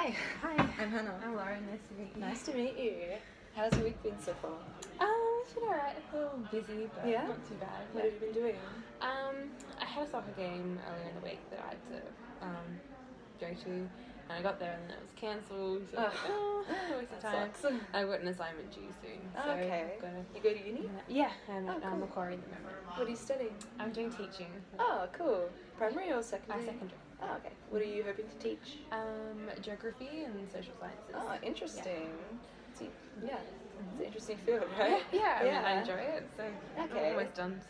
Hi, Hi, I'm Hannah. I'm Lauren. Nice to meet you. Nice to meet you. How's your week been so far? It's been alright. A little busy, but Yeah? not too bad. What have you been doing? I had a soccer game earlier in the week that I had to go to, and I got there and then it was cancelled. So I was like, waste of That time. sucks. I've got an assignment due soon. So Okay. I've gotta, You go to uni? yeah, I'm at cool. Macquarie at the moment. What are you studying? I'm doing teaching. Oh, cool. Primary or secondary? Secondary. Oh, okay. What are you hoping to teach? Geography and social sciences. Oh, interesting. Yeah, it's an interesting field, right? Yeah, I mean, I enjoy it, so Okay. I'm almost done.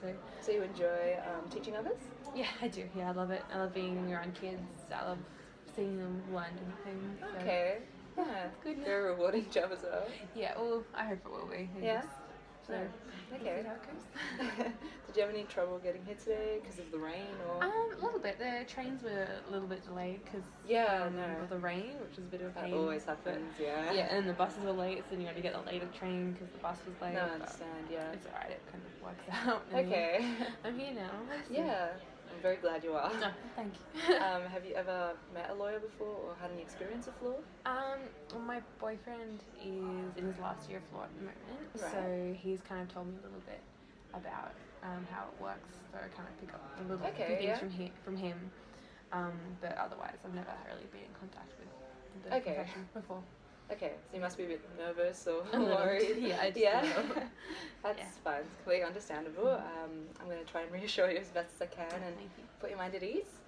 So you enjoy teaching others? Yeah, I do. Yeah, I love it. I love being around kids. I love seeing them learn different things. So. Okay. Yeah, Good. very rewarding job as well. Yeah, well, I hope it will be. Yeah? So, Okay. we'll see how it goes. Did you have any trouble getting here today because of the rain or? A little bit. The trains were a little bit delayed because of the rain, which was a bit of a pain. That always happens, yeah. Yeah, and the buses were late, so you had to get the later train because the bus was late. No, I understand, yeah. It's alright, it kind of works out. Okay. I'm here now. Yeah, I'm very glad you are. No, thank you. Have you ever met a lawyer before or had any experience of law? Well, my boyfriend is in his last year of law at the moment, Right. so he's kind of told me a little bit about how it works, so I kind of pick up a little few things from him. But otherwise, I've never really been in contact with the profession before. Okay, so you must be a bit nervous or A little. worried. Yeah, That's fine. It's completely understandable. I'm going to try and reassure you as best as I can and put your mind at ease.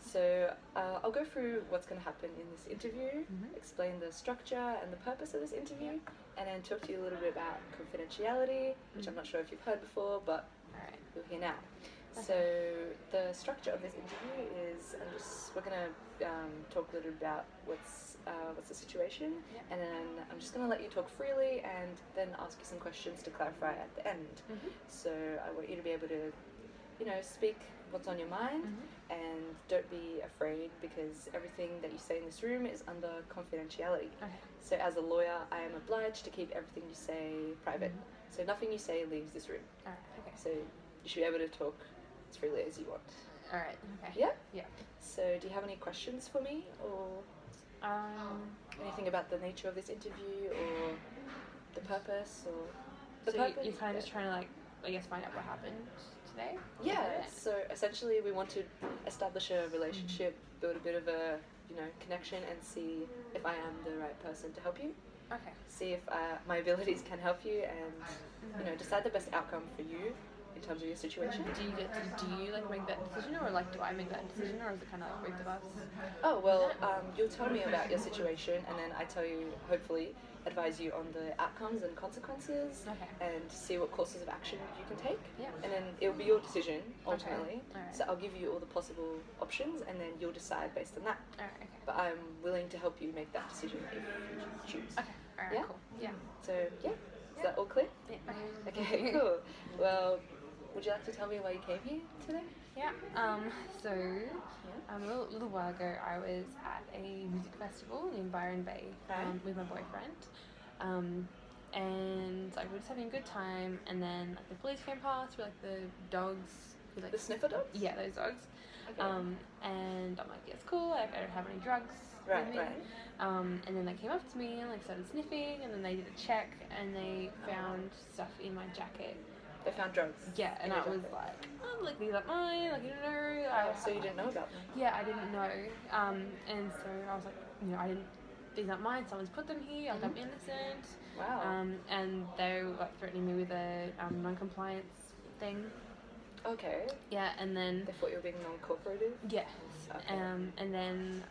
So I'll go through what's going to happen in this interview, explain the structure and the purpose of this interview, and then talk to you a little bit about confidentiality, which I'm not sure if you've heard before, but you'll hear now. Okay. So the structure of this interview is we're going to talk a little about what's the situation, and then I'm just going to let you talk freely and then ask you some questions to clarify at the end. So I want you to be able to, speak what's on your mind, and don't be afraid because everything that you say in this room is under confidentiality. Okay. So as a lawyer, I am obliged to keep everything you say private. So nothing you say leaves this room. Alright, okay. So you should be able to talk as freely as you want. Alright, okay. Yeah? Yeah. So do you have any questions for me or anything about the nature of this interview or the purpose or the purpose? You're kind of just trying to, find out what happened today? Yeah, so essentially we want to establish a relationship, build a bit of a, connection and see if I am the right person to help you. Okay. See if my abilities can help you and, decide the best outcome for you in terms of your situation. Do you make that decision, or do I make that decision, or is it kind of both of us? Oh, well, you'll tell me about your situation and then I tell you, hopefully, advise you on the outcomes and consequences and see what courses of action you can take. Yeah. And then it'll be your decision, ultimately. Okay. Alright. So I'll give you all the possible options and then you'll decide based on that. Alright, okay. But I'm willing to help you make that decision if you choose. Okay, alright, Yeah? cool. Yeah. So, yeah. Is that all clear? Yeah. Okay, cool. Well, would you like to tell me why you came here today? Yeah. So a little while ago, I was at a music festival in Byron Bay with my boyfriend, and we were just having a good time. And then the police came past with the dogs. The sniffer dogs? Yeah, those dogs. Okay. And I'm like, yeah, it's cool. I don't have any drugs with me. Right. And then they came up to me and started sniffing, and then they did a check and they found stuff in my jacket. They found drugs. Yeah, and I was like, these aren't mine, you don't know. So you didn't know about them? Yeah, I didn't know. And so I was like, these aren't mine, someone's put them here, I'm innocent. Wow. And they were threatening me with a non-compliance thing. Okay. Yeah, and then... They thought you were being non-cooperative? Yes. Okay. And then,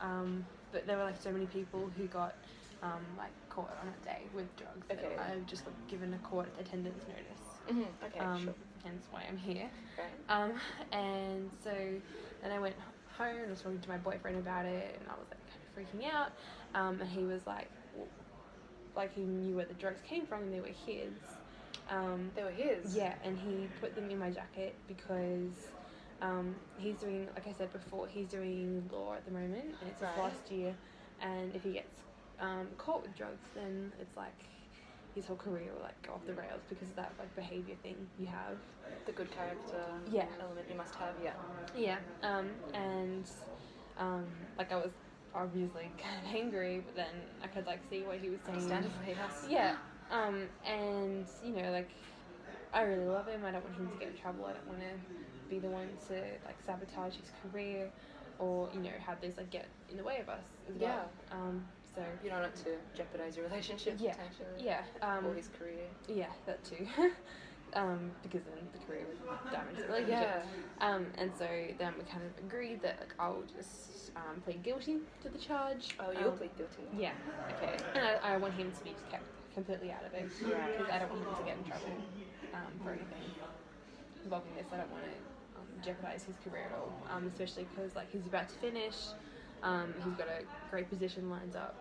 but there were so many people who got caught on a day with drugs. Okay. That I just got given a court attendance notice. Okay, sure. Hence why I'm here. Right. And so then I went home and was talking to my boyfriend about it, and I was kind of freaking out. And he was he knew where the drugs came from and they were his. They were his? Yeah, and he put them in my jacket because he's doing, like I said before, he's doing law at the moment, and it's his last year. And if he gets caught with drugs, then it's his whole career will go off the rails because of that behavior thing you have. The good character element you must have, yeah. Yeah. And I was obviously kind of angry, but then I could like see what he was saying. Understandably, yes. Yeah. And you know, like I really love him. I don't want him to get in trouble. I don't want to be the one to like sabotage his career, or you know, have this like get in the way of us as well. So you don't want to jeopardize your relationship potentially. Yeah. Or his career. Yeah, that too. Because then the career would damage the relationship. And so then we kind of agreed that like I'll just plead guilty to the charge. Oh, you'll plead guilty. Yeah. Okay. And I want him to be just kept completely out of it, because I don't want him to get in trouble for anything involving this. I don't want to jeopardize his career at all, especially because like he's about to finish. He's got a great position lined up.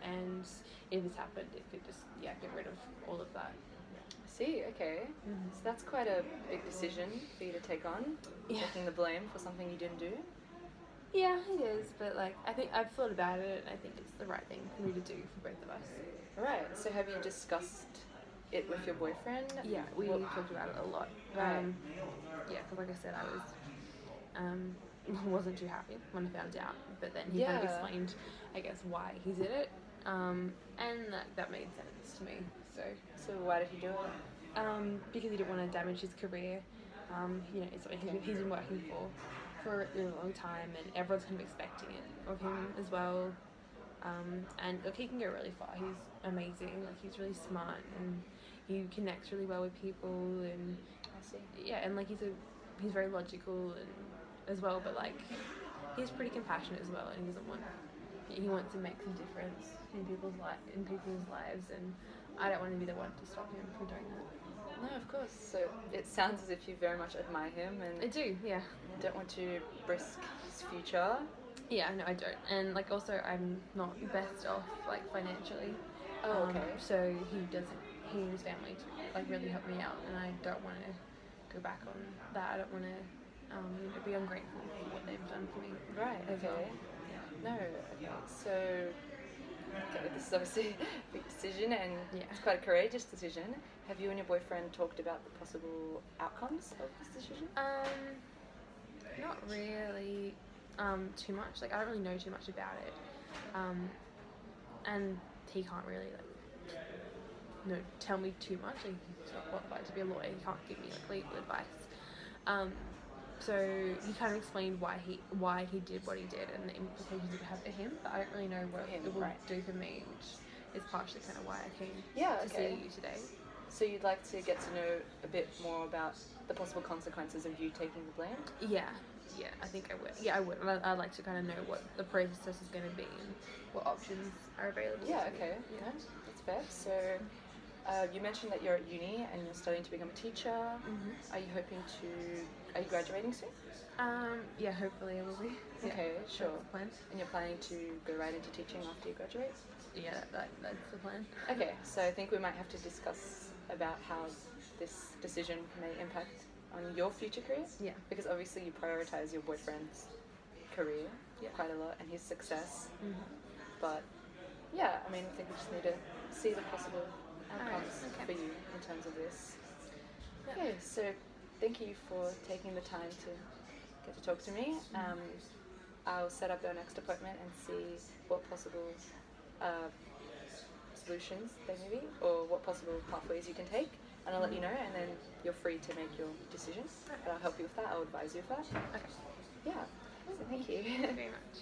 And if this happened, it could just get rid of all of that. I see. Okay. So that's quite a big decision for you to take on. Taking the blame for something you didn't do. Yeah, it is, but like I think I've thought about it, and I think it's the right thing for me to do for both of us. Right. So have you discussed it with your boyfriend? Yeah, we talked about it a lot. Right. Yeah, because like I said, I was wasn't too happy when I found out, but then he kind of explained, I guess, why he did it, and that made sense to me. So why did he do it? Because he didn't want to damage his career. You know, it's something he's been working for a really long time, and everyone's kind of expecting it of him as well. And look, he can go really far. He's amazing. Like he's really smart, and he connects really well with people, and I see. Yeah, and like he's very logical and as well, but like he's pretty compassionate as well, and he wants to make some difference in people's lives, and I don't want to be the one to stop him from doing that. No, of course. So it sounds as if you very much admire him, and I do, yeah. Don't want to risk his future. Yeah, no, I don't. And like also, I'm not best off like financially. Oh, okay. So he and his family like really helped me out, and I don't want to go back on that. I don't want to be ungrateful for what they've done for me. Right. Okay. Well. No. Okay. So this is obviously a big decision, and it's quite a courageous decision. Have you and your boyfriend talked about the possible outcomes of this decision? Not really too much. Like I don't really know too much about it, and he can't really like tell me too much. Like, he's not qualified to be a lawyer. He can't give me like legal advice. So he kind of explained why he did what he did and the implications it would have for him. But I don't really know what it will do for me, which is partially kind of why I came to see you today. So you'd like to get to know a bit more about the possible consequences of you taking the blame? Yeah, I think I would. Yeah, I would. I'd like to kind of know what the process is going to be and what options are available. Yeah, okay. Yeah, that's fair. So you mentioned that you're at uni and you're studying to become a teacher. Mm-hmm. Are you graduating soon? Yeah, hopefully I will be. Okay, sure. That's the plan. And you're planning to go right into teaching after you graduate? Yeah, that's the plan. Okay, so I think we might have to discuss about how this decision may impact on your future career. Yeah. Because obviously you prioritize your boyfriend's career quite a lot and his success. Mm-hmm. But yeah, I mean, I think we just need to see the possible outcomes for you in terms of this. Yeah. Okay, so thank you for taking the time to get to talk to me. I'll set up our next appointment and see what possible solutions there may be, or what possible pathways you can take, and I'll let you know, and then you're free to make your decision. But I'll help you with that. I'll advise you with that. Okay. Yeah. So thank you. Thank you very much.